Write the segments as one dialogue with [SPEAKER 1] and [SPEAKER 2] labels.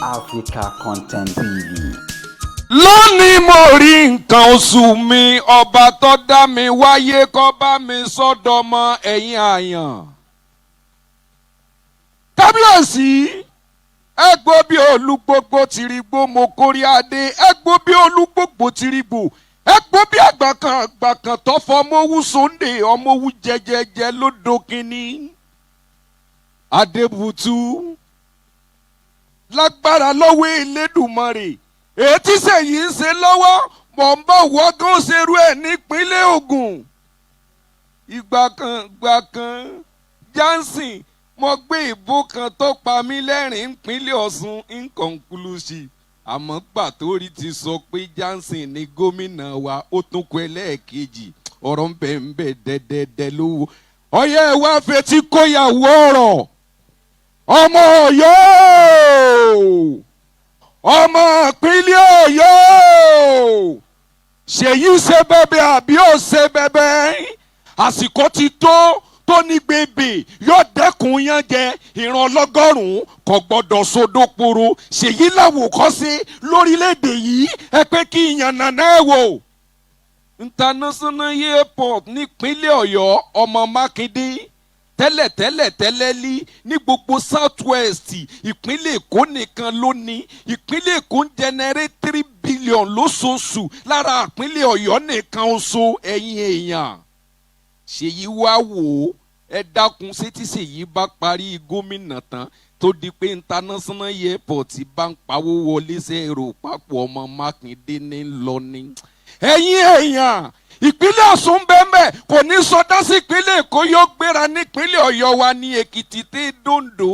[SPEAKER 1] Africa Content TV.
[SPEAKER 2] Lónìí mo rí nǹkan oṣù mi, ọba tó dá mi wáyé kó bá mi sọ́dọ̀mọ ẹ̀yin àyàn. Kábíyèsí, ẹ gbọ́ bí olúgbogbo tìrìgbò mo kórí adé, ẹ gbọ́ bí olúgbogbo tìrìgbò, ẹ gbọ́ bí àgbàkan tó fọmọ́wú Sunday ọmọwú jẹjẹjẹ lódò kínní. Adébùtú lágbára lọ́wọ́ Elédùmarè. Ètí Seyi ń ṣe lọ́wọ́ mọ̀ ń bọ̀ wọ́gán ṣerú ẹ̀ nípínlẹ̀ Ògùn. Ìgbà kan Johnson mo gbé ìbò kan tó pa mí lẹ́rìn nípínlẹ̀ Ọ̀ṣun inconclusive. Àmọ́ gbà tó rí ti sọ pé Johnson ní gómìnà wa ó tún kọ ẹlẹ́ẹ̀kejì ọ̀rọ̀ ń bẹ̀ dẹ́dẹ́dẹ́ lówó. Ọyẹ́ ẹ wá fetí kóyàwó ọ̀rọ̀ ọmọ Ọ̀yọ́ ọmọ ìpínlẹ̀ Ọ̀yọ́ Ṣèyí ṣe bẹ̀bẹ̀ àbí ò ṣe bẹ̀bẹ̀ àsìkò ti tó ní gbèbè yóò dẹ́kun yán jẹ ìran ọlọ́gọ́rùn-ún kò gbọ́dọ̀ sódòporo Ṣèyí láwòkọ́ṣe lórílẹ̀‐èdè yìí ẹ pé kí ìyànnà náà wò. International airport nípínlẹ̀ Ọ̀yọ́ ọmọ Makinde tẹ́lẹ̀ ní gbogbo south west ìpínlẹ̀ Èkó nìkan ló ní. Ìpínlẹ̀ Èkó ń generate 3 billion lóṣooṣù lára ìpínlẹ̀ Ọ̀yọ́ nìkan oṣù ẹ̀yin èèyàn. Ṣèyí wá wò ó ẹ dákun ṣé tí Ṣèyí bá parí gómìnà tán tó di pé international airport bá ń pawó wọlé sí èrò papọ̀ ọmọ Mákindé ní lọ ní. Ẹ̀yin èèyàn ìpínlẹ̀ Ọ̀ṣun bẹ́ẹ̀ kò ní sọdá sí ìpínlẹ̀ Èkó yóò gbéra nípínlẹ̀ Ọ̀yọ́ wa ní Èkìtì tẹ́ Dòǹdó.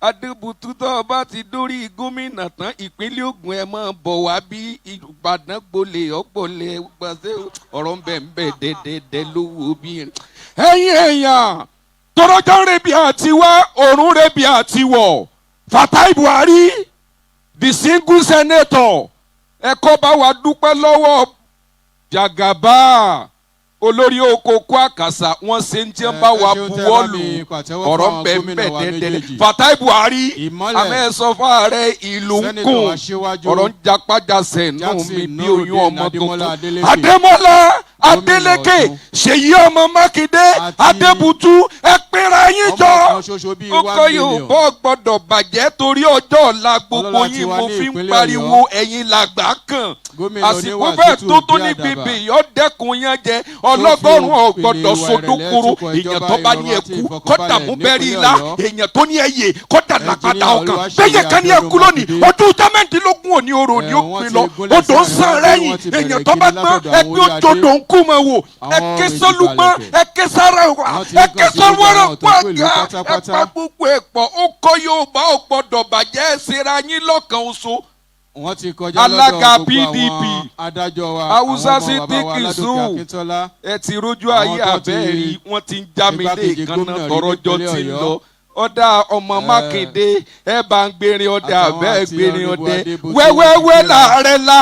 [SPEAKER 2] Adébùtú tó bá ti dórí gómìnà tán ìpínlẹ̀ Ògùn ẹ máa bọ̀ wá bí Ìbàdàn gbolè ọ̀gbọ̀lẹ̀ gbàṣẹ ọ̀rọ̀ ń bẹ̀ dẹ́dẹ́dẹ́ lówó bí. Ẹ̀yin èèyàn tọrọjọ́ rebi àti wá òrùn rebi àti wọ̀ Fatai Buhari the single senator ẹ̀kọ́ bá wa dúpẹ́ lọ́wọ́ Jagaba olórí oko kó àkàsà wọn ṣe ń jẹ́ bá wa buwọ́lù ọ̀rọ̀ bẹ́ẹ̀ dẹ́dẹ́lẹ́ Fatai Buhari àmẹ́ sọ fún ààrẹ ìlú ń kùn ọ̀rọ̀ ń japájasẹ̀ nù mí bí oyún ọmọ tuntun. Adémọ́lá Adélékè Ṣèyí ọmọ Mákindé Adébùtú ẹ pera yín jọ. Kókó Yorùbá gbọ́dọ̀ bàjẹ́ torí ọjọ́ ọ̀la gbogbo yín mo fi ń pariwo ẹ̀yin làgbà kan. Àsìkò bẹ́ẹ̀ tó ní bèbè yọ dẹ́kun yẹn jẹ ọlọ́gọ́rùn-ún ọ̀gbọ́dọ̀ sódókòrò èèyàn tó bá ní ẹkú kọ́dà mú bẹ́ẹ̀rì ilá èèyàn tó ní ẹyẹ kọ́dà lápáta ọkàn bẹ́yẹ kan ní ẹkú lónìí ọdún tẹ́mẹ́ntínlógún òní orò ní òpin lọ odò ń sàn rẹ́yìn èèyàn tó bá gbọ́n ẹgbẹ́ òjòdò ń kú mọ́ wò ẹkẹ́ sọ́lùgbọ́n ẹkẹ́ sára wà ẹkẹ́ sọ́wọ́rọ̀ pàgà ẹ̀pà gbogbo ẹ̀pọ̀ ó kọ́ Yorùbá ò gbọ́dọ̀ bàjẹ́ ṣera yín lọ́kàn oṣù. Alága PDP Hausa Sítìkì Zoo ẹ ti rójú ayé abẹ́ẹ̀rí wọ́n ti ń já mi lé ìkànnà tọrọjọ́ ti ń lọ. Ọ̀dà ọmọ Mákindé ẹ bá ń gbérin ọdẹ abẹ́ gbérin ọdẹ wẹ́wẹ́wẹ́ láàrẹ̀ la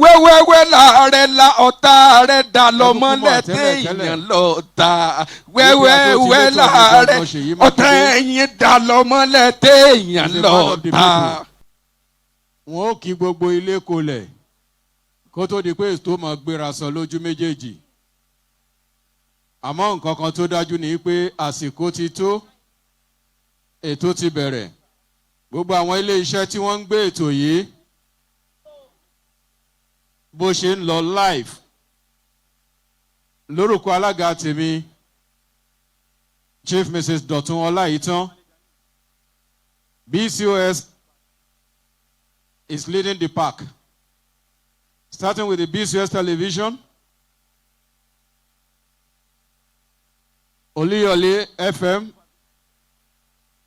[SPEAKER 2] wẹ́wẹ́wẹ́ láàrẹ̀ la ọ̀tá rẹ̀ dà lọ́mọlẹ̀ téèyàn lọ́ta wẹ́wẹ́wẹ́ láàrẹ̀ ọ̀tá ẹ̀yìn dà lọ́mọlẹ̀ téèyàn lọ́ta.
[SPEAKER 3] Wọn ó kí gbogbo ilé kolẹ̀ kó tó di pé ètò máa gbéra sọ lójú méjèèjì. Àmọ́ nǹkan kan tó dájú ni pé àsìkò ti tó, ètò ti bẹ̀rẹ̀. Gbogbo àwọn ilé iṣẹ́ tí wọ́n ń gbé ètò yìí bó ṣe ń lọ live lórúkọ alága tèmi Chief Mrs. Dọ̀tun Ọláìtàn BCOS is leading the pack, starting with the BCS television, Oluyole FM,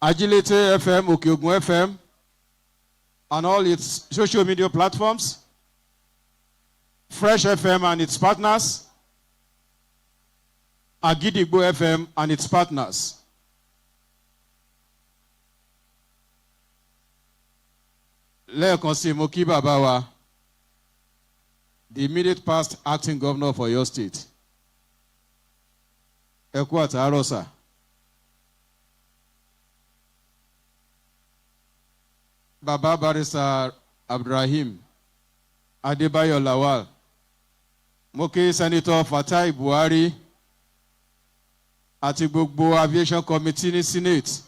[SPEAKER 3] Agility FM, Okeogun FM, and all its social media platforms, Fresh FM and its partners, Agidigbo FM and its partners. Lẹ́ẹ̀kan sí mo kí bàbá wa, the immediate past acting governor for your state. Ẹ kú àtàárọ̀ sà. Baba Barrister Abdurrahim Adebayo Lawal. Mo kí Senator Fatai Buhari àti gbogbo Aviation Committee ní Senate.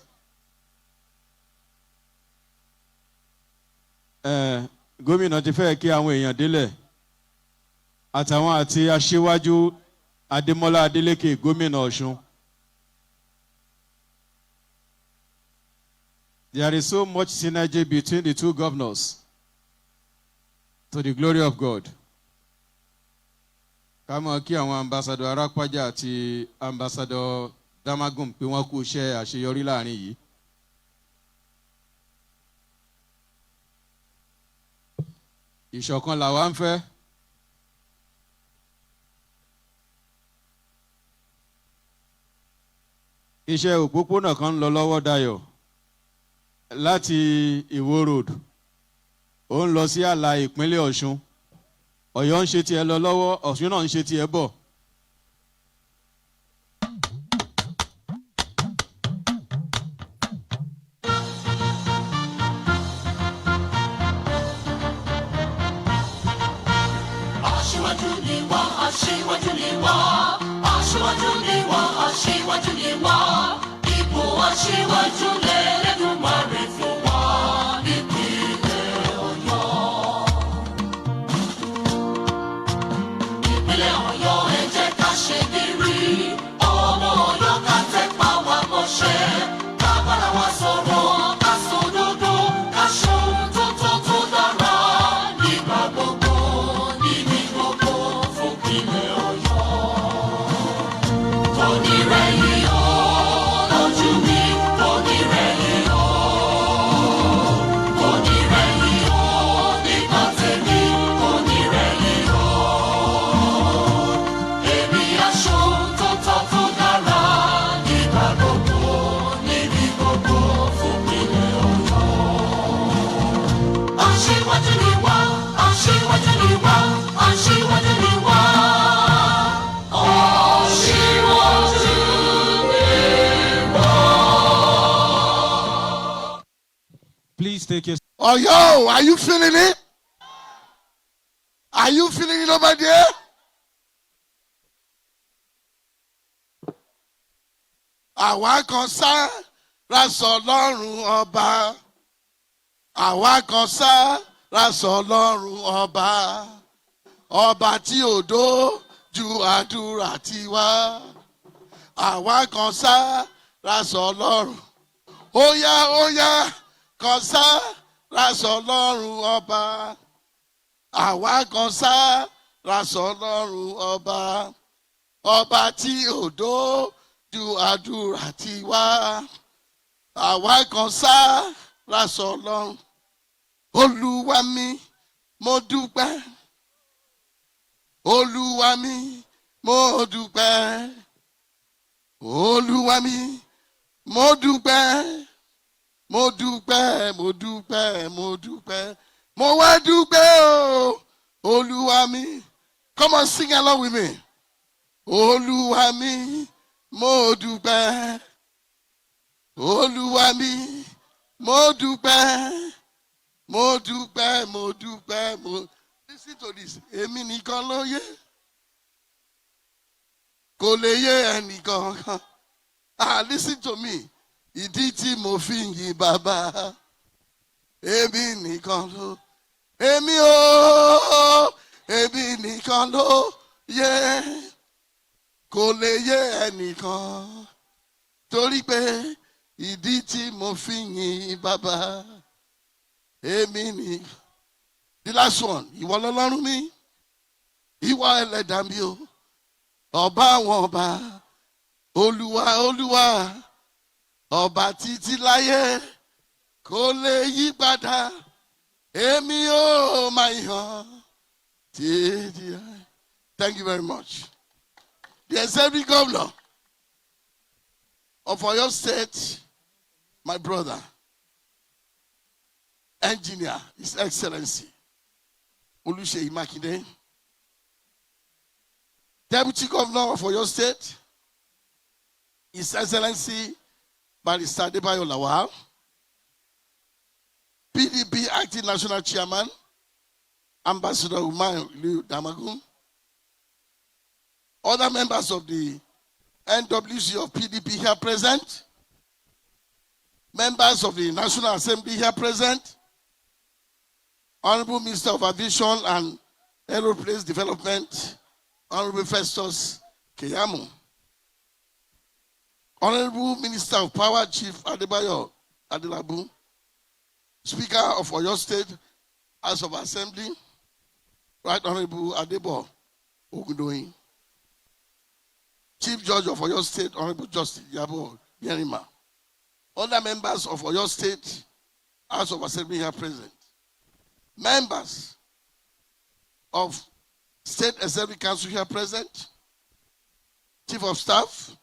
[SPEAKER 3] Gómìnà ti fẹ́ kí àwọn èèyàn délẹ̀. Àtàwọn àti aṣíwájú Adémọ́lá Adélékè gómìnà Ọ̀ṣun. There is so much synergy between the two governors, to the glory of God. Ká mọ̀ kí àwọn ambassador Arápájà àti ambassador Damagum pé wọ́n kú iṣẹ́ àṣeyọrí láàrin yìí. Ìṣọ̀kan làwa ń fẹ́. Iṣẹ́ òpópónà kan ń lọ lọ́wọ́ Dayọ̀ láti Ìwó road. Ó ń lọ sí ààlà ìpínlẹ̀ Ọ̀ṣun. Ọ̀yọ́ ń ṣe tiẹ̀ lọ lọ́wọ́, Ọ̀ṣun náà ń ṣe tiẹ̀ bọ̀.
[SPEAKER 4] Aṣíwájú ni wá, aṣíwájú ni wá, aṣíwájú ni wá, aṣíwájú ni wá. Ipò aṣíwájú l'Ẹlẹ́dùmarè fún wa nípínlẹ̀ Ọ̀yọ́. Ìpínlẹ̀ Ọ̀yọ́ ẹ jẹ́ ká ṣe gírí, ọmọ Ọ̀yọ́ ká tẹpá wa mọ́ṣẹ́, ká bára wa sọ̀rọ̀, ká sòdodo, ká ṣohun tó tọ́ tó dára nígbà gbogbo, níbi gbogbo fún ìpínlẹ̀ Ọ̀yọ́. Kò ní rẹ̀yìn o, lójú mi, kò ní rẹ̀yìn o. Kò ní rẹ̀yìn o, nígbà tèmi, kò ní rẹ̀yìn o. Èmi aṣohun tó tọ́ tó dára nígbà gbogbo, níbi gbogbo fún ìpínlẹ̀ Ọ̀yọ́. Aṣíwájú ni wá, aṣíwájú ni wá, aṣíwájú ni wá. Aṣíwájú ni wá.
[SPEAKER 3] Please take your
[SPEAKER 5] Oyo, are you feeling it? Are you feeling it over there? Àwa kan sára s'Ọlọ́run ọba. Àwa kan sára s'Ọlọ́run ọba. Ọba tí ò dójú àdúrà tiwa. Àwa kan sára s'Ọlọ́run. Óyá, óyá, kan sára s'Ọlọ́run ọba. Àwa kan sára s'Ọlọ́run ọba. Ọba tí ò dójú àdúrà tiwa. Àwa kan sára s'Ọlọ́run. Olúwa mi, mo dúpẹ́. Olúwa mi, mo dúpẹ́. Olúwa mi, mo dúpẹ́. Mo dúpẹ́, mo dúpẹ́, mo dúpẹ́. Mo wá dúpẹ́ o. Olúwa mi. Come on, sing along with me. Olúwa mi, mo dúpẹ́. Olúwa mi, mo dúpẹ́. Mo dúpẹ́, mo dúpẹ́, mo. Listen to this. Èmi nìkan ló yé. Kò lè yé ẹnìkan. Listen to me. Ìdí tí mo fi ń yin bàbá. Èmi nìkan ló. Èmi o. Èmi nìkan ló yé. Kò lè yé ẹnìkan. Torí pé ìdí tí mo fi ń yin bàbá. Èmi nìkan. The last one. Ìwọ lọ́lọ́run mi. Ìwọ ẹlẹ́dàá mi o. Ọba àwọn ọba. Olúwa, Olúwa. Ọba títí láyé kò lè yí padà. Èmi ò máa yàn. Thank you very much. The Assembly Governor of Oyo State, my brother, Engineer, His Excellency, Seyi Makinde, Deputy Governor of Oyo State, His Excellency, Barrister Adebayo Lawal, PA PDP Acting National Chairman, Ambassador Umar Damagun, other members of the NWC of PDP here present, members of the National Assembly here present, Honorable Minister of Aviation and Aeroplace Development, Honorable Festus Keyamo, Honorable Minister of Power, Chief Adebayo Adelabu, Speaker of Oyo State House of Assembly, Right Honorable Adebo Ogundoyin, Chief Judge of Oyo State, Honorable Justice Yabo Yerima, other members of Oyo State House of Assembly here present, members of State Assembly Council here present, Chief of Staff,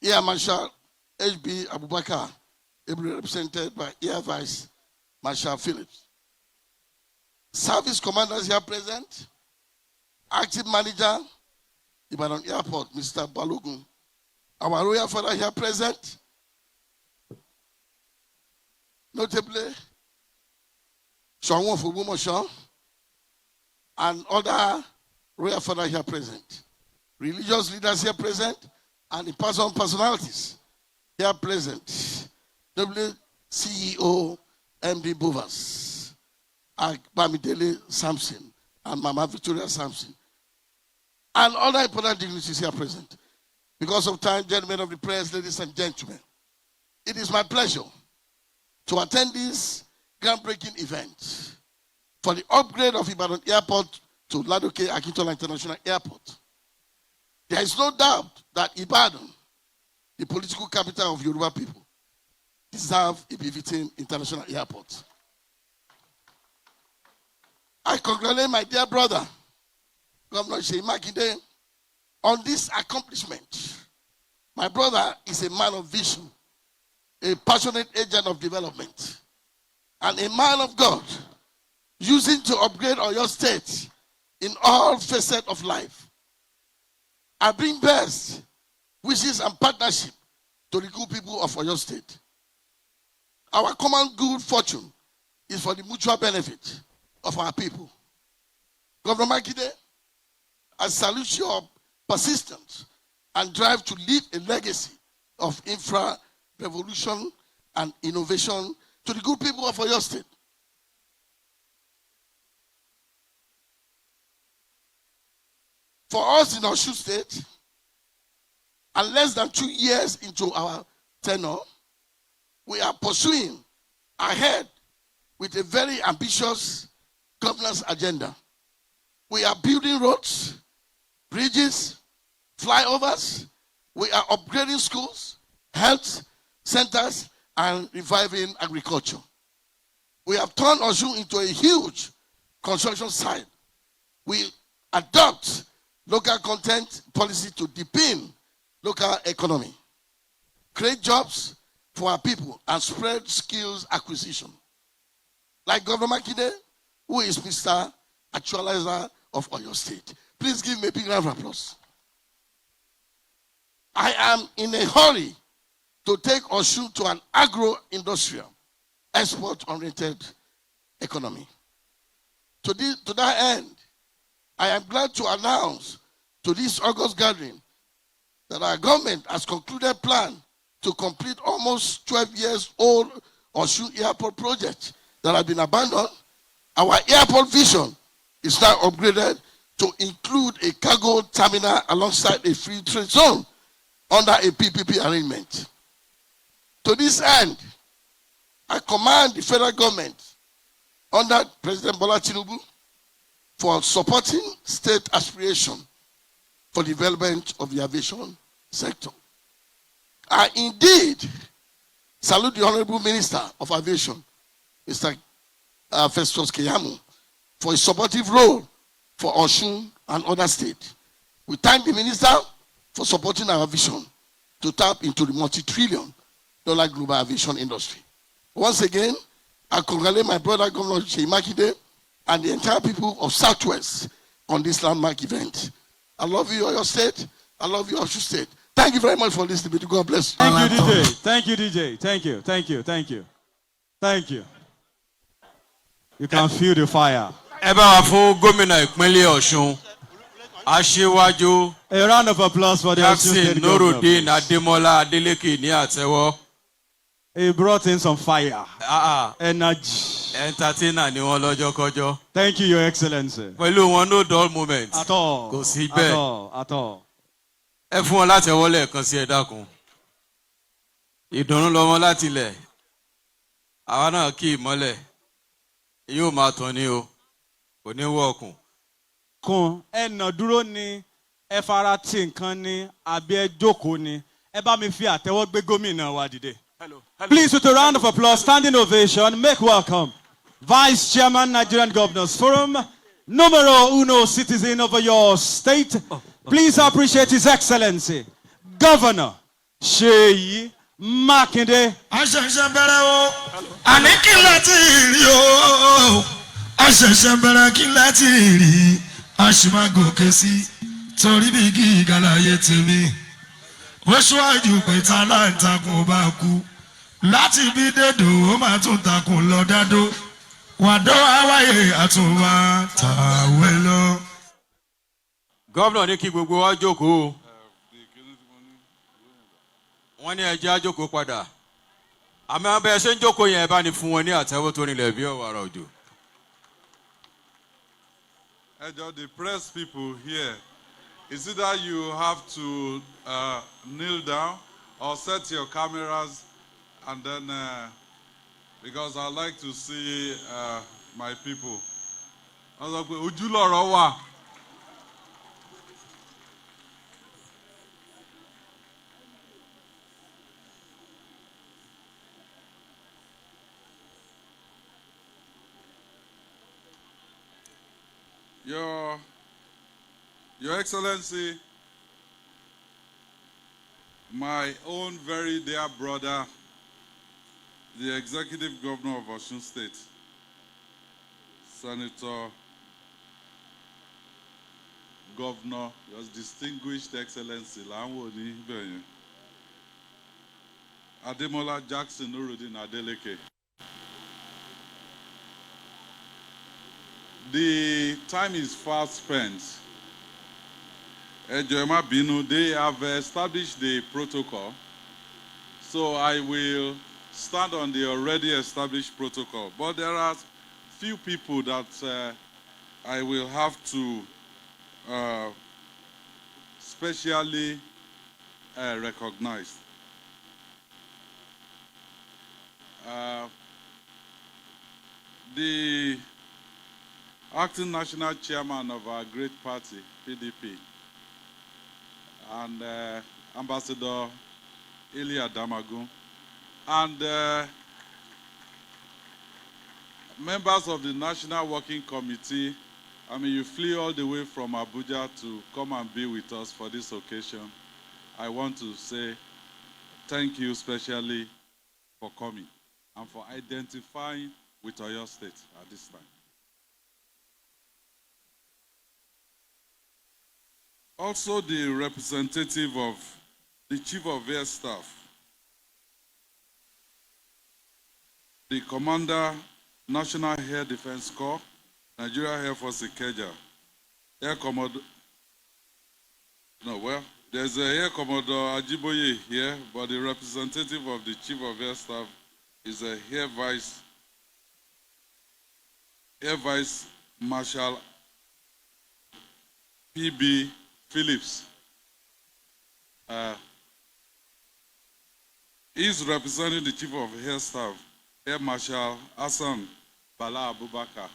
[SPEAKER 5] Air Marshal H.B. Abubakar, ably represented by Air Vice Marshal Phillips. Service commanders here present, Active Manager, Ibadan Airport, Mr. Balogun. Our royal father here present, notably, Shawon Fogumosho, and other royal father here present. Religious leaders here present, and the personalities here present. Notably, CEO MD Bovas, Bamidele Samson, and Mama Victoria Samson, and other important dignitaries here present. Because of time, gentlemen of the press, ladies and gentlemen, it is my pleasure to attend this groundbreaking event for the upgrade of Ibadan Airport to Ladoke Akintola International Airport. There is no doubt that Ibadan, the political capital of Yoruba people, deserve a befitting international airport. I congratulate my dear brother, Governor Seyi Makinde, on this accomplishment. My brother is a man of vision, a passionate agent of development, and a man of God, using to upgrade Oyo State in all facets of life. I bring best wishes and partnership to the good people of Oyo State. Our common good fortune is for the mutual benefit of our people. Governor Makinde, I salute your persistence and drive to leave a legacy of infra revolution and innovation to the good people of Oyo State. For us in Osun State, and less than 2 years into our tenure, we are pursuing ahead with a very ambitious governance agenda. We are building roads, bridges, flyovers. We are upgrading schools, health centers, and reviving agriculture. We have turned Osun into a huge construction site. We adopt local content policy to deepen local economy, create jobs for our people, and spread skills acquisition. Like Governor Makinde, who is Mr. Actualizer of Oyo State. Please give me a big round of applause. I am in a hurry to take Osun to an agro-industrial, export-oriented economy. To that end, I am glad to announce to this August gathering that our government has concluded plan to complete almost 12 years old Osun Airport project that had been abandoned. Our airport vision is now upgraded to include a cargo terminal alongside a free trade zone under a PPP arrangement. To this end, I command the federal government under President Bola Tinubu for supporting state aspiration for development of the aviation sector. I indeed salute the Honorable Minister of Aviation, Mr. Festus Keyamo, for his supportive role for Osun and other states. We thank the Minister for supporting our vision to tap into the multi-trillion-dollar global aviation industry. Once again, I congratulate my brother, Governor Seyi Makinde, and the entire people of Southwest on this landmark event. I love you, Oyo State. I love you, Osun State. Thank you very much for listening. God bless you.
[SPEAKER 3] Thank you, DJ. Thank you, DJ. Thank you. Thank you. Thank you. Thank you. You can feel the fire.
[SPEAKER 6] Ẹ bá wa fún gómìnà ìpínlẹ̀ Ọ̀ṣun. Aṣíwájú
[SPEAKER 3] A round of applause for the Osun
[SPEAKER 6] Jackson
[SPEAKER 3] State Governor.
[SPEAKER 6] Nurudeen Ademola Adeleke ní àtẹ́wọ́.
[SPEAKER 3] He brought in some fire,
[SPEAKER 6] Ah,
[SPEAKER 3] energy.
[SPEAKER 6] entertainer ni wọ́n lọ́jọ́kọ́jọ́.
[SPEAKER 3] Thank you, Your Excellency.
[SPEAKER 6] Pẹ̀lú wọn no dull moment.
[SPEAKER 3] At all.
[SPEAKER 6] Kò sí
[SPEAKER 3] At
[SPEAKER 6] bẹ́ẹ̀.
[SPEAKER 3] all. At all.
[SPEAKER 6] Ẹ fún wọn látẹ́wọ́ lẹ́ẹ̀kan sí ẹ dákun. Ìdùnnú lọ́mọ láti ilẹ̀. Àwa náà kí ìmọ́lẹ̀. Yóò máa tàn ní o. Kò ní wọ̀ọ̀kùn.
[SPEAKER 3] Kun ẹnà dúró ni ẹ fara ti nǹkan ni àbí ẹ jókòó ni ẹ bá mi fi àtẹ́wọ́ gbé gómìnà wa dìde. Please, with a round of applause, standing ovation, make welcome Vice Chairman Nigerian Governors Forum, numero uno citizen of your state. Please appreciate His Excellency Governor Seyi Makinde.
[SPEAKER 7] Àṣẹ̀ṣẹ̀ bẹ̀rẹ̀ o, àní kí láti rí o. Àṣẹ̀ṣẹ̀ bẹ̀rẹ̀ kí láti rí. Àṣìmágòkè sí torí bí gíga láyé tèmi. Wéṣíwájú pé ta láǹtakùn bá kú. Láti bí dédò ó máa tún takùn lọ dádó. Wàdó àwáyé àtúnwá tàwé lọ.
[SPEAKER 6] Gómìnà ní kí gbogbo wa jókòó. Wọ́n ní ẹ jẹ́ á jókòó padà. Àmọ́ abẹ́ ṣe ń jókòó yẹn bá ní fún wọn ní àtẹ́wọ́ tó nílẹ̀ bí ọ̀wàrà òjò.
[SPEAKER 8] The press people here, is it that you have to kneel down or set your cameras and then, because I like to see my people. Your Excellency, my own very dear brother, the Executive Governor of Osun State, Senator Governor, your distinguished Excellency, Ademola Jackson Nurudeen Adeleke. The time is fast spent. They have established the protocol, so I will stand on the already established protocol. But there are few people that I will have to specially recognize. The acting national chairman of our great party, PDP, and Ambassador Elia Damagun, and members of the National Working Committee. I mean, you flew all the way from Abuja to come and be with us for this occasion. I want to say thank you specially for coming and for identifying with Oyo State at this time. Also, the representative of the Chief of Air Staff, the Commander, National Air Defense Corps, Nigeria Air Force Ikeja, Air Commodore, there's a Air Commodore Ajiboye here, but the representative of the Chief of Air Staff is a Air Vice Marshal P.B. Phillips. He's representing the Chief of Air Staff, Air Marshal Hassan Bala Abubakar.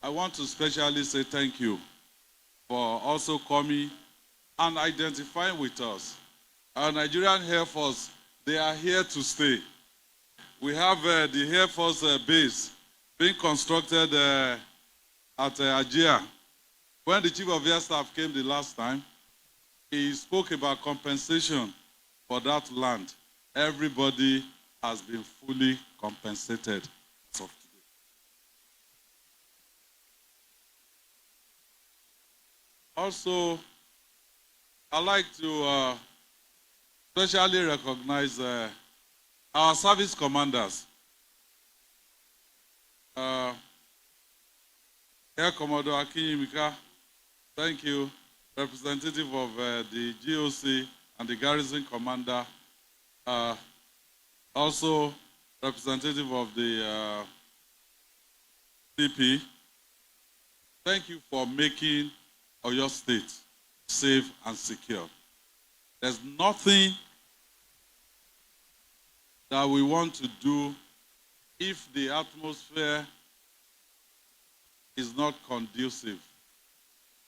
[SPEAKER 8] I want to specially say thank you for also coming and identifying with us. Our Nigerian Air Force, they are here to stay. We have the Air Force base being constructed at Ajia. When the Chief of Air Staff came the last time, he spoke about compensation for that land. Everybody has been fully compensated as of today. Also, I'd like to especially recognize our service commanders. Air Commodore Akinyimika, thank you. Representative of the GOC and the Garrison Commander, also representative of the CP, thank you for making Oyo State safe and secure. There's nothing that we want to do if the atmosphere is not conducive.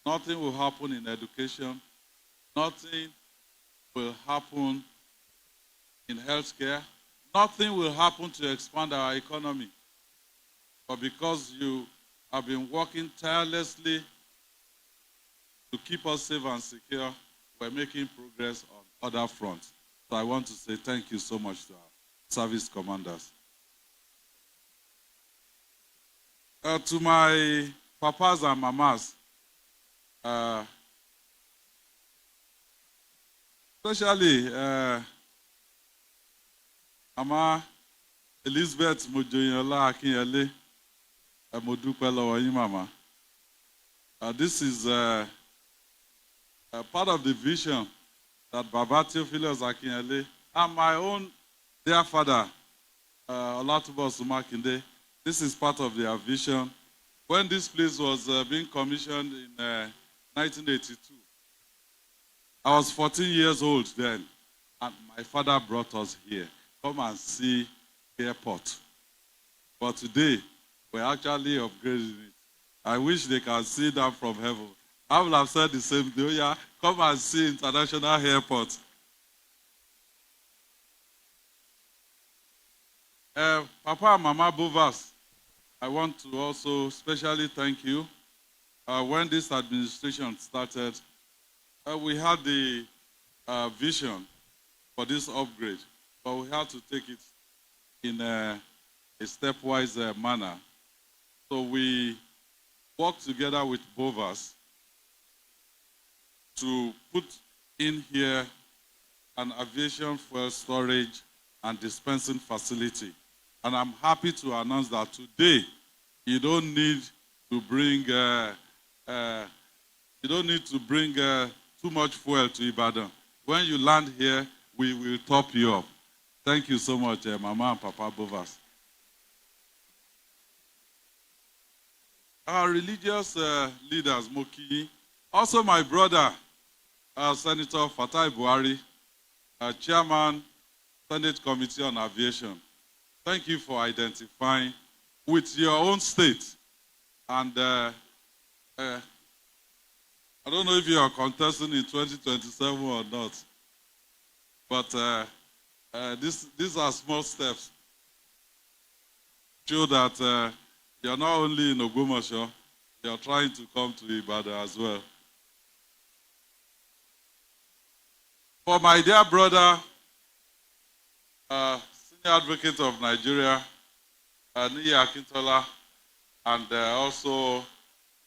[SPEAKER 8] Nothing will happen in education. Nothing will happen in healthcare. Nothing will happen to expand our economy. But because you have been working tirelessly to keep us safe and secure, we're making progress on other fronts. So I want to say thank you so much to our service commanders. To my papas and mamas, especially Mama Elizabeth Mojoyinla Akinyele, Modupe lọ́wọ́ yín mama. This is part of the vision that Baba Theophilus Akinyele and my own dear father, Olatubo Makinde, this is part of their vision. When this place was being commissioned in 1982, I was 14 years old then, and my father brought us here. Come and see the airport. But today, we're actually upgrading it. I wish they can see that from heaven. I will have said the same thing. Yeah, come and see International Airport. Papa and Mama Bovas, I want to also specially thank you. When this administration started, we had the vision for this upgrade, but we had to take it in a stepwise manner. So we worked together with Bovas to put in here an aviation fuel storage and dispensing facility. And I'm happy to announce that today you don't need to bring too much fuel to Ibadan. When you land here, we will top you up. Thank you so much, Mama and Papa Bovas. Our religious leaders, Moki, also my brother, Senator Fatai Buhari, Chairman, Senate Committee on Aviation. Thank you for identifying with your own state. And I don't know if you are contesting in 2027 or not, but these are small steps. Show that you're not only in Ogbomoso, you're trying to come to Ibadan as well. For my dear brother, Senior Advocate of Nigeria, Akintola, and also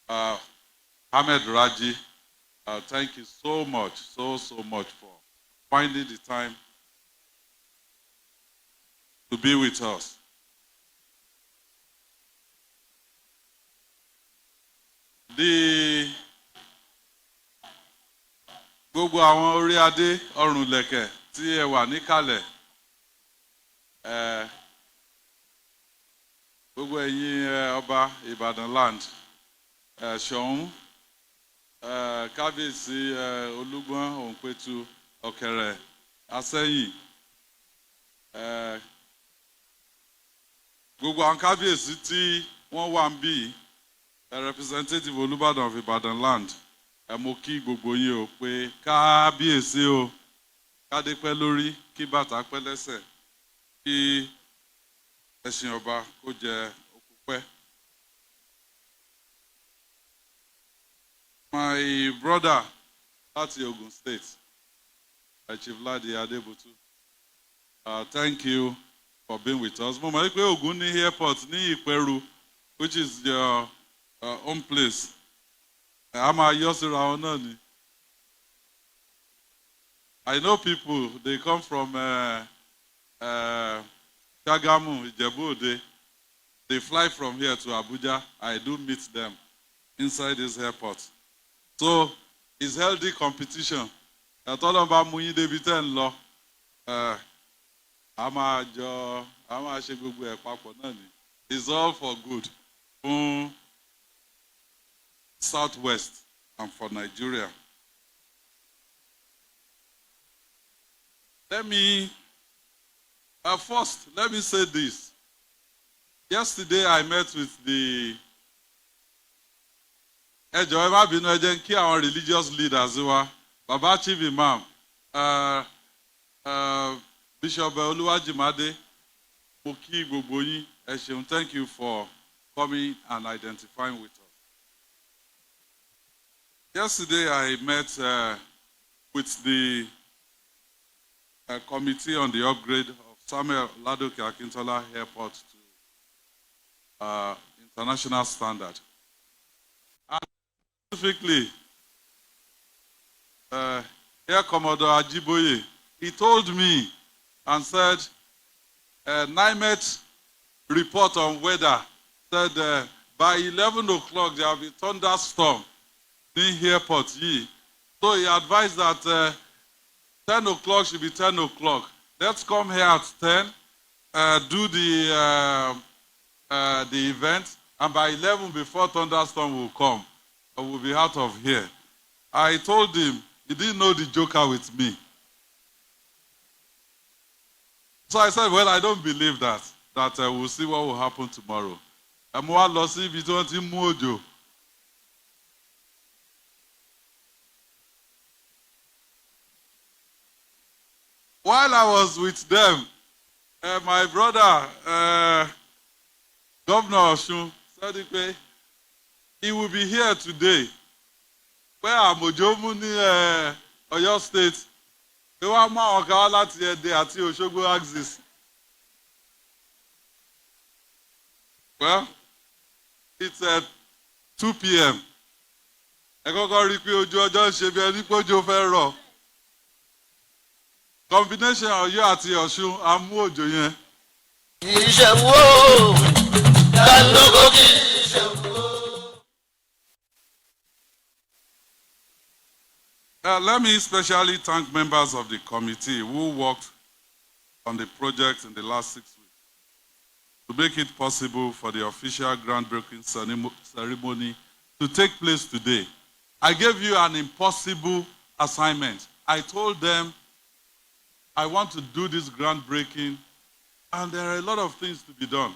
[SPEAKER 8] Ahmed Raji, thank you so much, so much for finding the time to be with us. Gbogbo àwọn orí adé ọrùn lẹ̀kẹ̀ tí ẹ wà níkàlẹ̀, gbogbo ẹ̀yin ọba Ìbàdàn land, Ṣọ̀ún, Kábíyèsí Olúgbọ́n, Òǹpẹ̀tù, Ọ̀kẹ̀rẹ̀, Asẹ́yìn, gbogbo àwọn kábíyèsí tí wọ́n wà ń bí, representative Olúbàdàn of Ìbàdàn land, mo kí gbogbo yín o pé kábíyèsí o, kádé pẹ́ lórí, kí bàtà pẹ́ lẹ́sẹ̀, kí ẹṣin ọba kó jẹ òkú pẹ́. My brother láti Ogun State, Chief Ladi Adebutu, thank you for being with us. Mo mọ̀ pé Ogun ní airport ní Ìpẹ́rù, which is your home place. I'm a Yosira Onani. I know people, they come from Shagamu, Ijebu. They fly from here to Abuja. I do meet them. inside this airport. So it's healthy competition. I told them about Muyi Debitan law. It's all for good. Southwest and for Nigeria. Let me say this. Yesterday I met with the religious leaders who are Baba Chief Imam, Bishop Oluwajimade, Moki Gbogbonyi, Esheun, thank you for coming and identifying with us. Yesterday I met with the committee on the upgrade of Samuel Ladoke Akintola Airport to international standard. And specifically, Air Commodore Ajiboye, he told me and said, NIMET report on weather said by 11 o'clock there will be thunderstorm in airport. So he advised that 10 o'clock should be 10 o'clock. Let's come here at 10, do the event, and by 11 before thunderstorm will come, we'll be out of here. I told him, he didn't know the joker with me. So I said, well, I don't believe that we'll see what will happen tomorrow. While I was with them, my brother, Governor Osun, said he will be here today. Where am Ojomuni, Oyo State? Axis. Well, it's at 2 p.m. Combination of you at your shoe and Mojo. Let me especially thank members of the committee who worked on the project in the last 6 weeks to make it possible for the official groundbreaking ceremony to take place today. I gave you an impossible assignment. I told them I want to do this groundbreaking, and there are a lot of things to be done.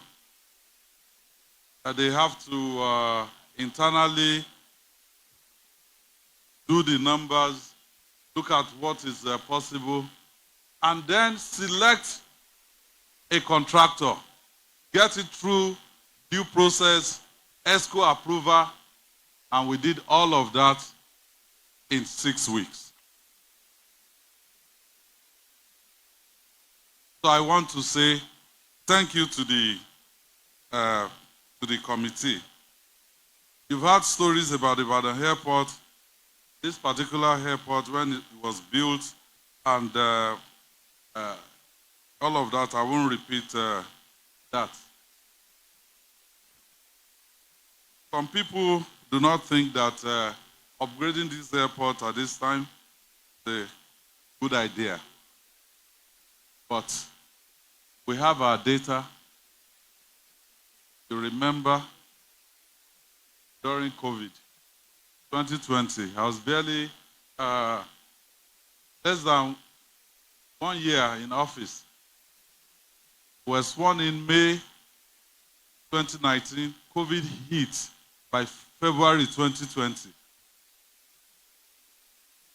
[SPEAKER 8] They have to internally do the numbers, look at what is possible, and then select a contractor, get it through due process, ESCO approval, and we did all of that in 6 weeks. So I want to say thank you to the committee. You've heard stories about the Ibadan airport, this particular airport when it was built, and all of that. I won't repeat that. Some people do not think that upgrading this airport at this time is a good idea. But we have our data. You remember during COVID, 2020, I was barely less than 1 year in office. We were sworn in May 2019. COVID hit by February 2020.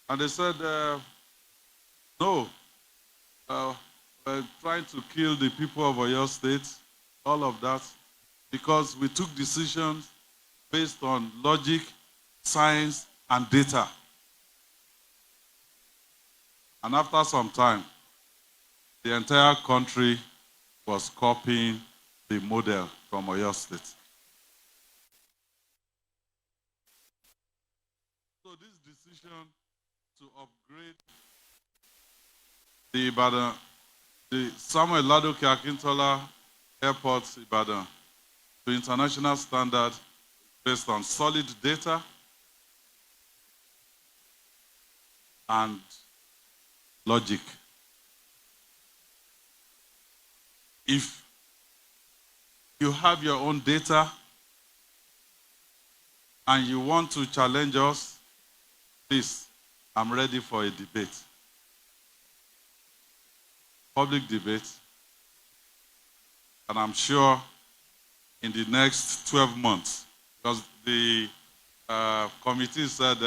[SPEAKER 8] And they said, no, we're trying to kill the people of Oyo State, all of that, because we took decisions based on logic, science, and data. And after some time, the entire country was copying the model from Oyo State. So this decision to upgrade the Samuel Ladoke Akintola Airport, Ibadan, to international standard based on solid data and logic. If you have your own data and you want to challenge us, please, I'm ready for a debate. Public debate. And I'm sure in the next 12 months, because the committee said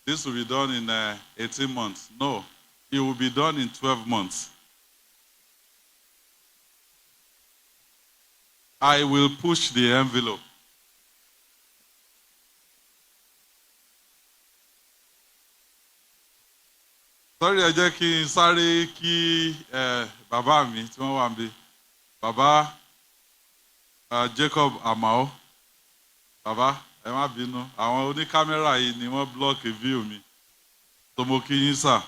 [SPEAKER 8] this will be done in 18 months. No, it will be done in 12 months. I will push the envelope. Sorry, ẹ jẹ́ kí n sáré kí bàbá mi tí wọ́n wà níbí. Bàbá Jacob Amao. Bàbá, ẹ má bínú. Àwọn oníkámẹ́rà yìí ni wọ́n block view mi. So mo kí yín sà.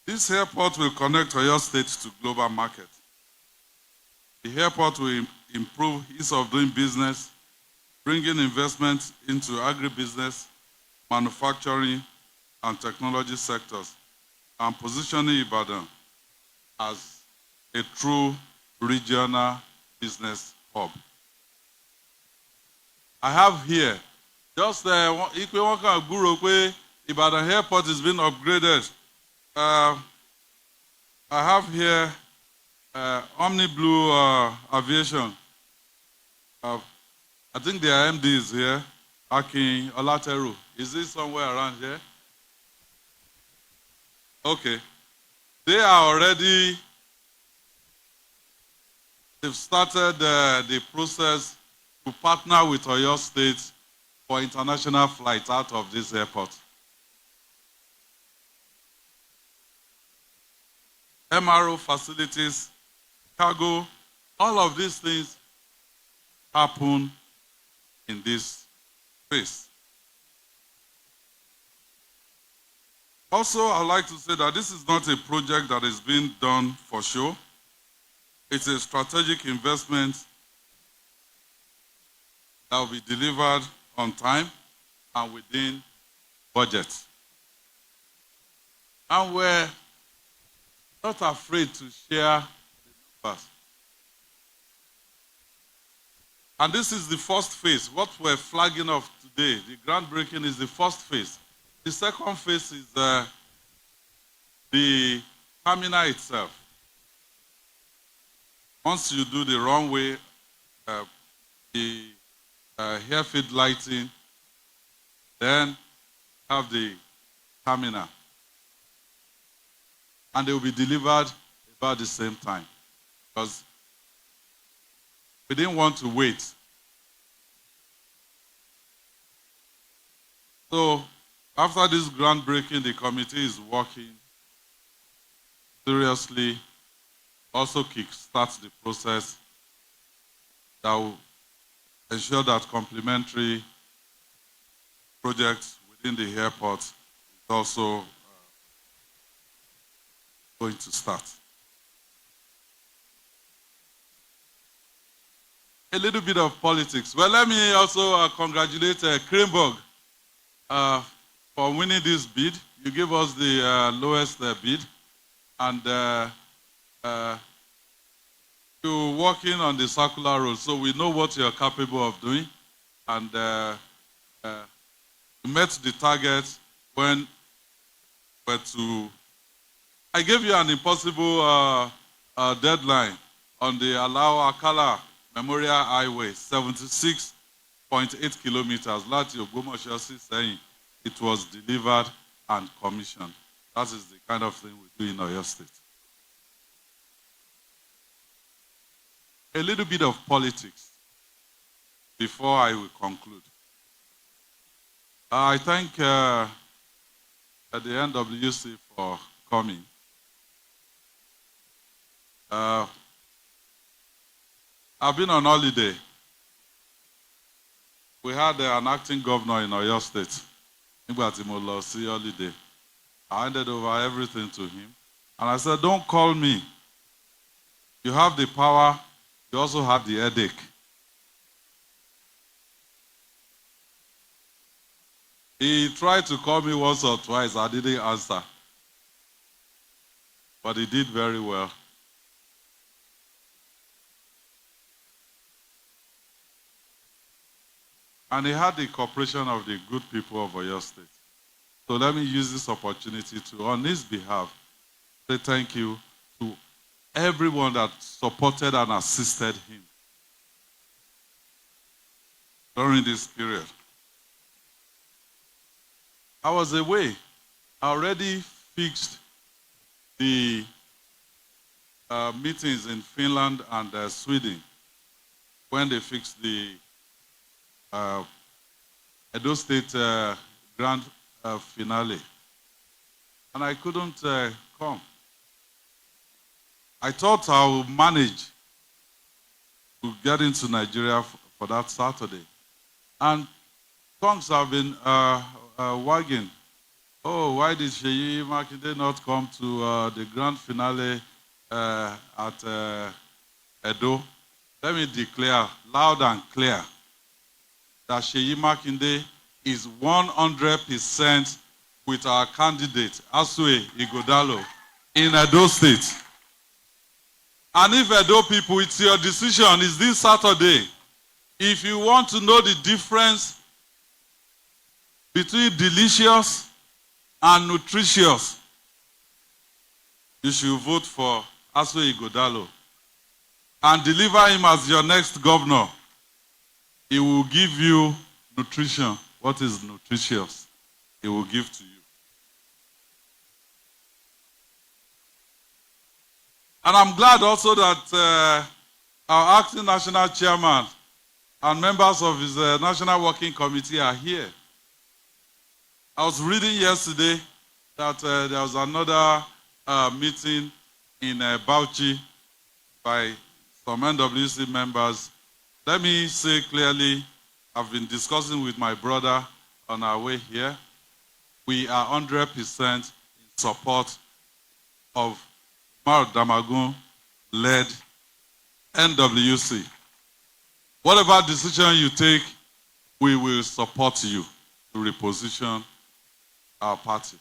[SPEAKER 8] This airport will connect Oyo State to global market. The airport will improve ease of doing business, bringing investment into agribusiness, manufacturing, and technology sectors, and positioning Ibadan as a true regional business hub. I have here, just Ibadan Airport is being upgraded. I have here Omni Blue Aviation. I think their MD is here, Akintola. Is this somewhere around here? Okay. They are already, they've started the process to partner with Oyo State for international flights out of this airport. MRO facilities, cargo, all of these things happen in this space. Also, I'd like to say that this is not a project that is being done for show. It's a strategic investment that will be delivered on time and within budget. And we're not afraid to share the numbers. And this is the first phase. What we're flagging off today, the groundbreaking, is the first phase. The second phase is the terminal itself. Once you do the runway, the airfield lighting, then have the terminal. And they will be delivered about the same time. Because we didn't want to wait. So, after this groundbreaking, the committee is working seriously, also kickstart the process that will ensure that complementary projects within the airport is also going to start. A little bit of politics. Well, let me also congratulate Cranborg for winning this bid. You gave us the lowest bid, and you're working on the circular road, so we know what you're capable of doing, and you met the target when I gave you an impossible deadline on the Alao Akala Memorial Highway, 76.8 kilometers. Lati Ogbomoso saying it was delivered and commissioned. That is the kind of thing we do in Oyo State. A little bit of politics before I will conclude. I thank the NWC for coming. I've been on holiday. We had an acting governor in Oyo State. Holiday. I handed over everything to him. And I said, don't call me. You have the power. You also have the headache. He tried to call me once or twice. I didn't answer. But he did very well. And he had the cooperation of the good people of Oyo State. So let me use this opportunity to, on his behalf, say thank you to everyone that supported and assisted him during this period. I was away. I already fixed the meetings in Finland and Sweden when they fixed the Edo State grand finale. And I couldn't come. I thought I would manage to get into Nigeria for that Saturday. And tongues have been wagging. Oh, why did Seyi Makinde not come to the grand finale at Edo? Let me declare loud and clear that Seyi Makinde is 100% with our candidate, Asue Igodalo, in Edo State. And if Edo people, it's your decision, it's this Saturday. If you want to know the difference between delicious and nutritious, you should vote for Asue Igodalo and deliver him as your next governor. He will give you nutrition. What is nutritious? He will give to you. And I'm glad also that our acting national chairman and members of his national working committee are here. I was reading yesterday that there was another meeting in Bauchi by some NWC members. Let me say clearly, I've been discussing with my brother on our way here. We are 100% in support of Mar Damagun-led NWC. Whatever decision you take, we will support you to reposition our party.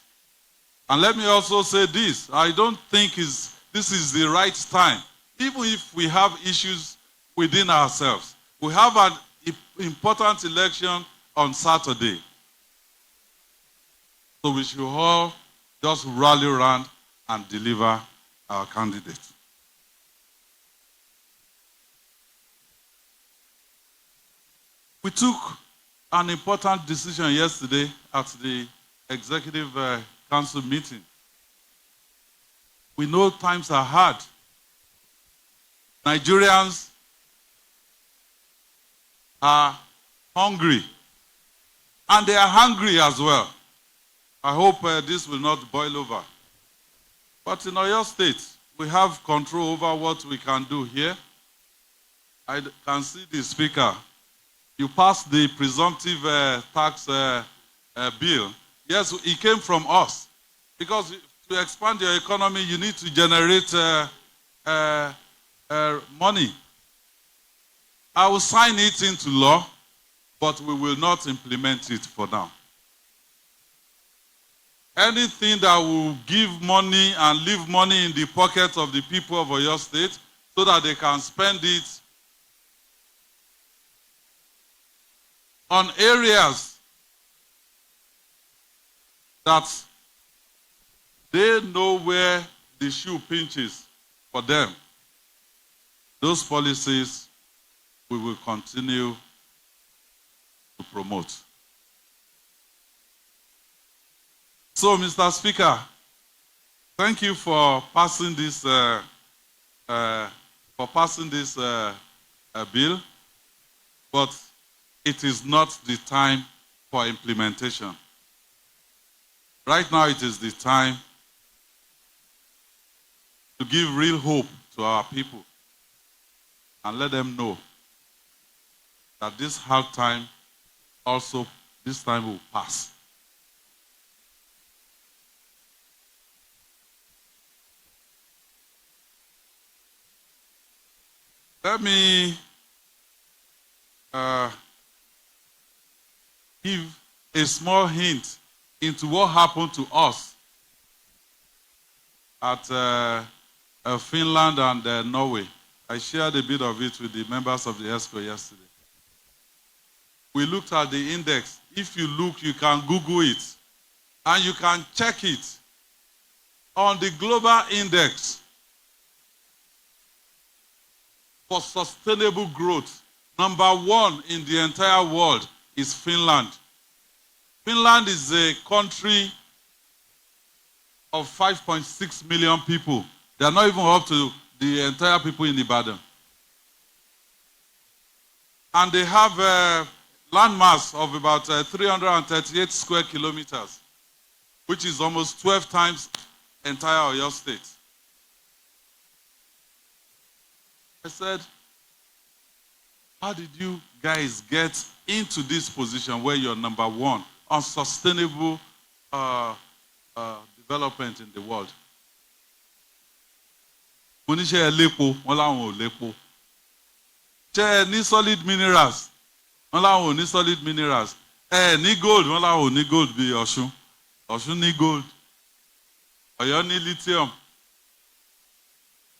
[SPEAKER 8] And let me also say this, I don't think this is the right time, even if we have issues within ourselves. We have an important election on Saturday. So we should all just rally around and deliver our candidate. We took an important decision yesterday at the Executive Council meeting. We know times are hard. Nigerians are hungry, and they are hungry as well. I hope this will not boil over. But in Oyo State, we have control over what we can do here. I can see the speaker. You passed the presumptive tax bill. Yes, it came from us. Because to expand your economy, you need to generate money. I will sign it into law, but we will not implement it for now. Anything that will give money and leave money in the pockets of the people of Oyo State so that they can spend it on areas that they know where the shoe pinches for them. Those policies we will continue to promote. So, Mr. Speaker, thank you for passing this bill, but it is not the time for implementation. Right now, it is the time to give real hope to our people and let them know that this hard time also, this time will pass. Let me give a small hint into what happened to us at Finland and Norway. I shared a bit of it with the members of the ESCO yesterday. We looked at the index. If you look, you can Google it, and you can check it. On the global index for sustainable growth, number 1 in the entire world is Finland. Finland is a country of 5.6 million people. They are not even up to the entire people in Ibadan. And they have a landmass of about 338 square kilometers, which is almost 12 times entire Oyo State. I said, how did you guys get into this position where you're number 1 on sustainable development in the world? Mo ní ṣé ẹ lépo, wọ́n láwọn ò lépo. Ṣé ẹ ní solid minerals, wọ́n láwọn ò ní solid minerals. Ẹ ní gold, wọ́n láwọn ò ní gold bí Ọ̀ṣun. Ọ̀ṣun ní gold. Ọ̀yọ́ ní lithium.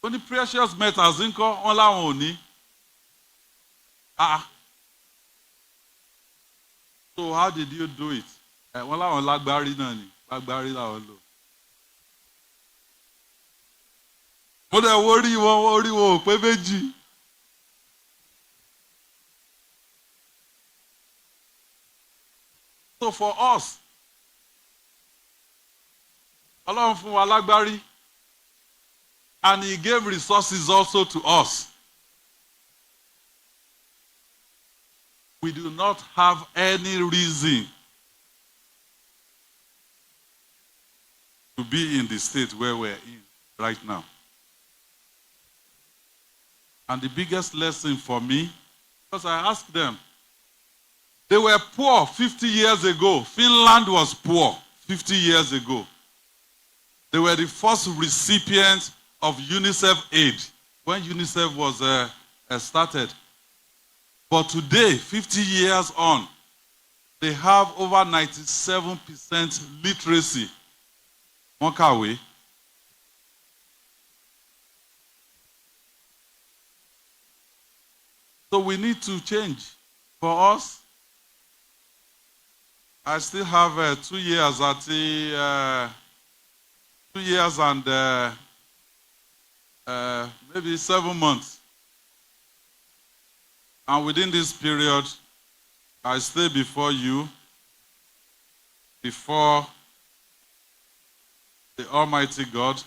[SPEAKER 8] Ó ní precious metals ńkọ́, wọ́n láwọn ò ní. So how did you do it? Wọ́n láwọn lágbárí náà ni, lágbárí làwọn lò. Mo dẹ̀ wo orí wọn ò pé méjì. So for us, Ọlọ́run fún wa lágbárí, and he gave resources also to us. We do not have any reason to be in the state where we're in right now. And the biggest lesson for me, because I asked them, they were poor 50 years ago. Finland was poor 50 years ago. They were the first recipients of UNICEF aid when UNICEF was started. But today, 50 years on, they have over 97% literacy. Wọ́n kàwé. So we need to change. For us, I still have 2 years at the 2 years and maybe 7 months. And within this period, I stay before you, before the Almighty God,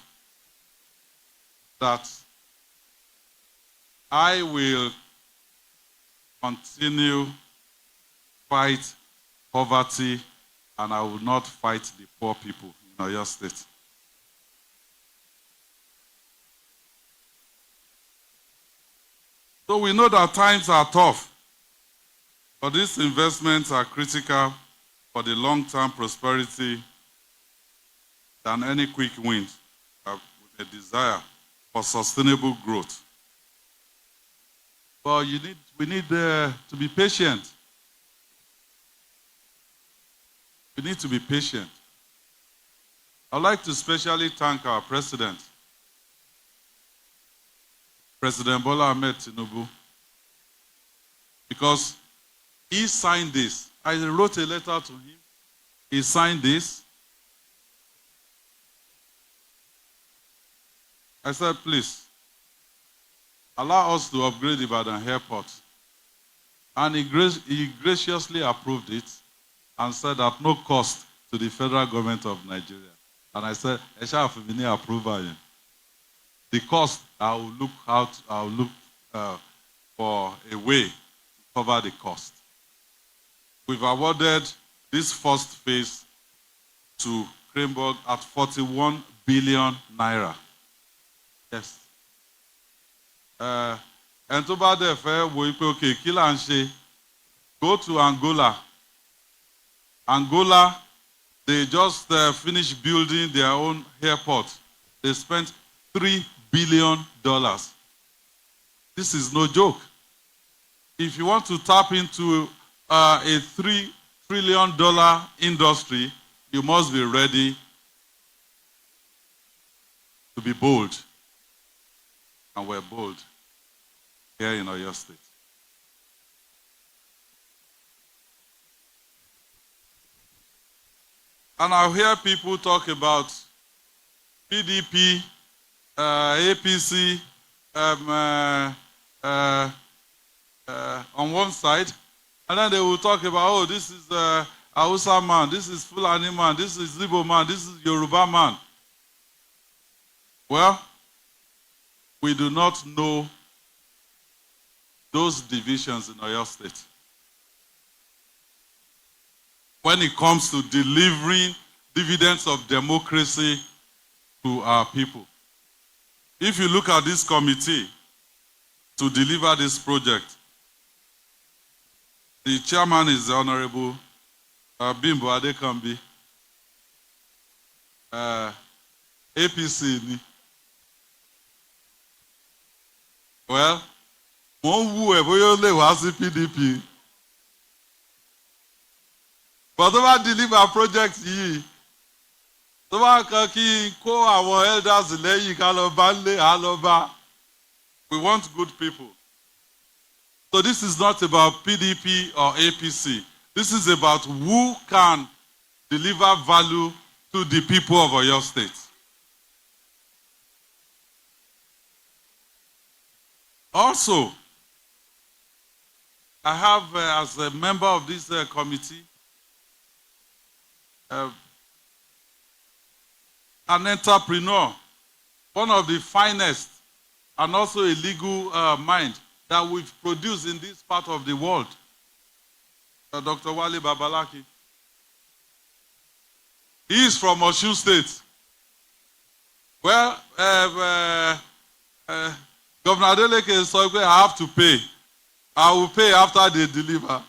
[SPEAKER 8] that I will continue fight poverty, and I will not fight the poor people in Oyo State. So we know that times are tough, but these investments are critical for the long-term prosperity than any quick win with a desire for sustainable growth. But we need to be patient. We need to be patient. I'd like to especially thank our president, President Bola Ahmed Tinubu, because he signed this. I wrote a letter to him. He signed this. I said, please, allow us to upgrade Ibadan Airport. And he graciously approved it and said at no cost to the federal government of Nigeria. And I said, Esha Afimini approval. The cost, I will look for a way to cover the cost. We've awarded this first phase to Cranborg at 41 billion naira. Yes. And to bá dẹ̀ fẹ́ wo pé okay, kí là ń ṣe? Go to Angola. Angola, they just finished building their own airport. They spent $3 billion. This is no joke. If you want to tap into a $3 trillion industry, you must be ready to be bold. And we're bold here in Oyo State. And I hear people talk about PDP, APC on one side, and then they will talk about, oh, this is Hausa man, this is Fulani man, this is Igbo man, this is Yoruba man. Well, we do not know those divisions in Oyo State. When it comes to delivering dividends of democracy to our people. If you look at this committee to deliver this project, the chairman is the Honorable Bimbo Adekambi, APC. Well, PDP. But over deliver project yìí, tó bá kàn kí kó àwọn elders lẹ́yìn ká lọ bá lé àlọ́ba. We want good people. So this is not about PDP or APC. This is about who can deliver value to the people of Oyo State. Also, I have, as a member of this committee, an entrepreneur, one of the finest and also a legal mind that we've produced in this part of the world, Dr. Wale Babalaki. He is from Osun State. Well, Governor Adeleke said, I have to pay. I will pay after they deliver.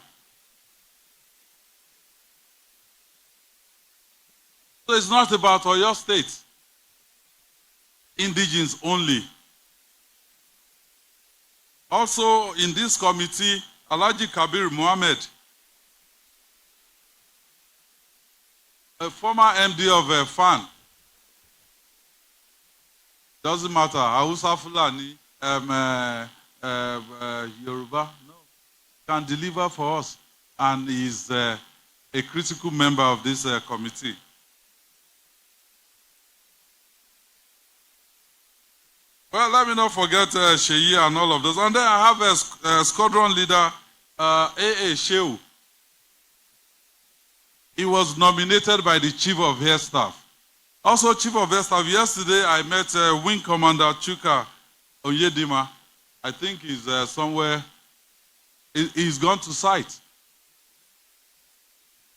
[SPEAKER 8] So it's not about Oyo State, indigenes only. Also in this committee, Alhaji Kabir Mohammed, a former MD of FAN, doesn't matter, Hausa, Fulani, Yoruba, no, can deliver for us, and is a critical member of this committee. Well, let me not forget Seyi and all of those. And then I have a squadron leader, A.A. Shehu. He was nominated by the Chief of Air Staff. Also, Chief of Air Staff, yesterday I met Wing Commander Chuka Onyedima. I think he's somewhere, he's gone to site.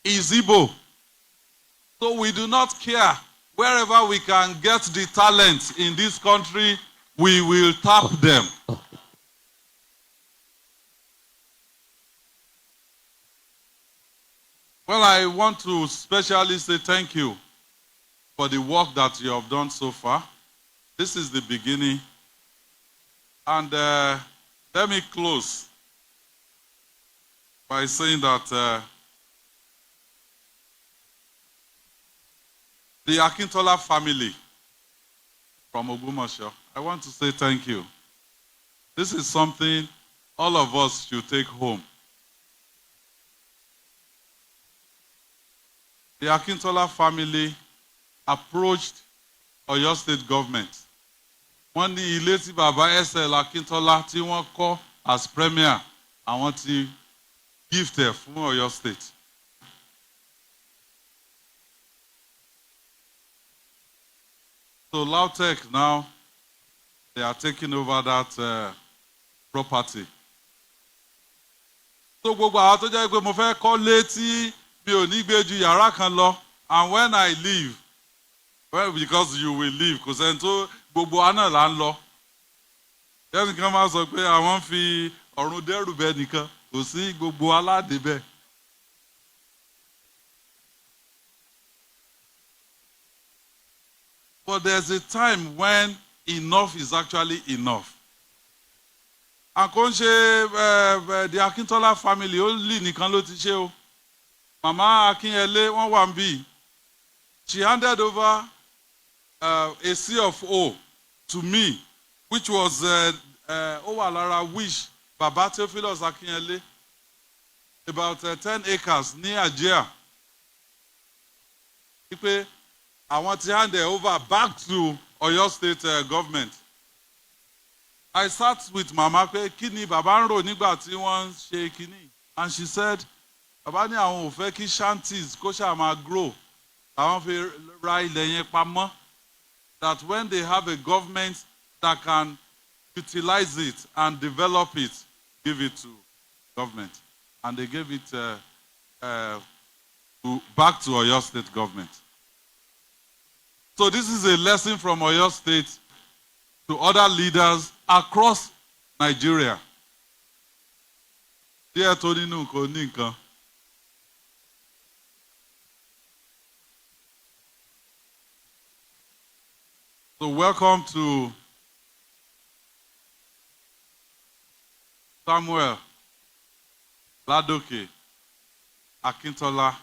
[SPEAKER 8] He's Igbo. So we do not care. Wherever we can get the talent in this country, we will tap them. Well, I want to specially say thank you for the work that you have done so far. This is the beginning. And let me close by saying that the Akintola family from Ogbomoso, I want to say thank you. This is something all of us should take home. The Akintola family approached Oyo State government. Wọ́n ní ilé tí bàbá SL Akintola tí wọ́n kọ́ as premier, àwọn tí gift ẹ̀ fún Oyo State. So Ladoke now, they are taking over that property. So gbogbo àwọn tó jẹ́ pé mo fẹ́ kọ́ létí mi ò ní gbé ju yàrá kan lọ, and when I leave, well, because you will leave, kò sẹ́ni tó gbogbo àná là ń lọ. Ẹnìkan máa sọ pé àwọn fi ọ̀run dẹ́rù bẹ́ẹ̀ nìkan, kò sí gbogbo aládé bẹ́ẹ̀. But there's a time when enough is actually enough. And kò ń ṣe the Akintola family only nìkan ló ti ṣe o. Mama Akinyele wọ́n wà níbí. She handed over a C of O to me, which was Owalara Wish Baba Theophilus Akinyele, about 10 acres near Ajia. I want to hand it over back to Oyo State government. I sat with Mama Kini Baba Nro nígbà tí wọ́n ṣe kini, and she said, Baba ní àwọn ò fẹ́ kí shanties kó ṣáà máa grow. Àwọn fi ra ilẹ̀ yẹn pamọ́, that when they have a government that can utilize it and develop it, give it to government. And they gave it back to Oyo State government. So this is a lesson from Oyo State to other leaders across Nigeria. Dear Tony Nuko Ninka. So welcome to Samuel, Ladoke, Akintola.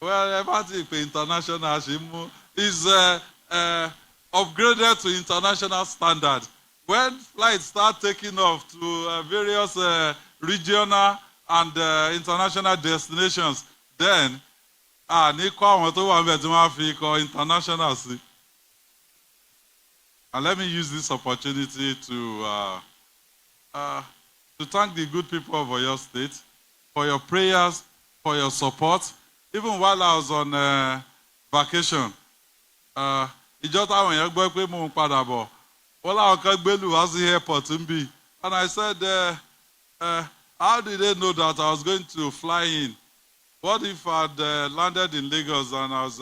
[SPEAKER 8] Well, everybody international is upgraded to international standard. When flights start taking off to various regional and international destinations, then international. And let me use this opportunity to thank the good people of Oyo State for your prayers, for your support. Even while I was on vacation, and I said, how did they know that I was going to fly in? What if I'd landed in Lagos and I was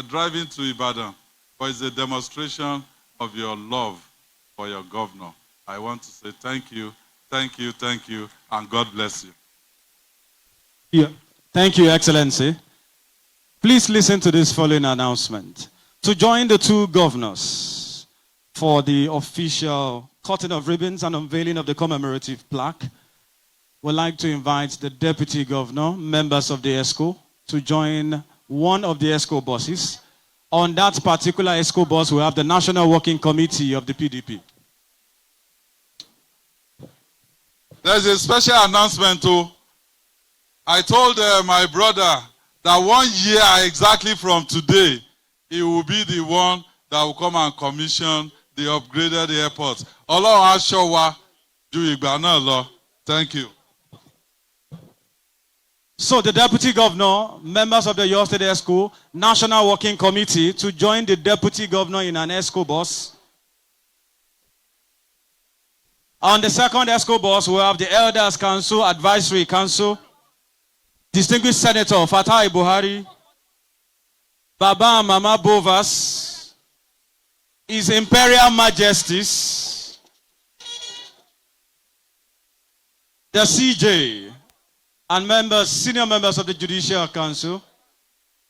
[SPEAKER 8] driving to Ibadan? But it's a demonstration of your love for your governor. I want to say thank you, thank you, thank you, and God bless you.
[SPEAKER 3] Yeah. Thank you, Excellency. Please listen to this following announcement. To join the two governors for the official cutting of ribbons and unveiling of the commemorative plaque, we'd like to invite the Deputy Governor, members of the ESCO, to join one of the ESCO buses. On that particular ESCO bus, we have the National Working Committee of the PDP.
[SPEAKER 8] There's a special announcement too. I told my brother that 1 year exactly from today, he will be the one that will come and commission the upgraded airport. Ọlọ́run aṣọ́ wa ju ìgbà náà lọ. Thank you.
[SPEAKER 3] So the Deputy Governor, members of the Oyo State ESCO, National Working Committee, to join the Deputy Governor in an ESCO bus. On the second ESCO bus, we have the Elders Council, Advisory Council, Distinguished Senator Fatai Buhari, Baba and Mama Bovas, His Imperial Majesties, the CJ, and members, senior members of the Judicial Council,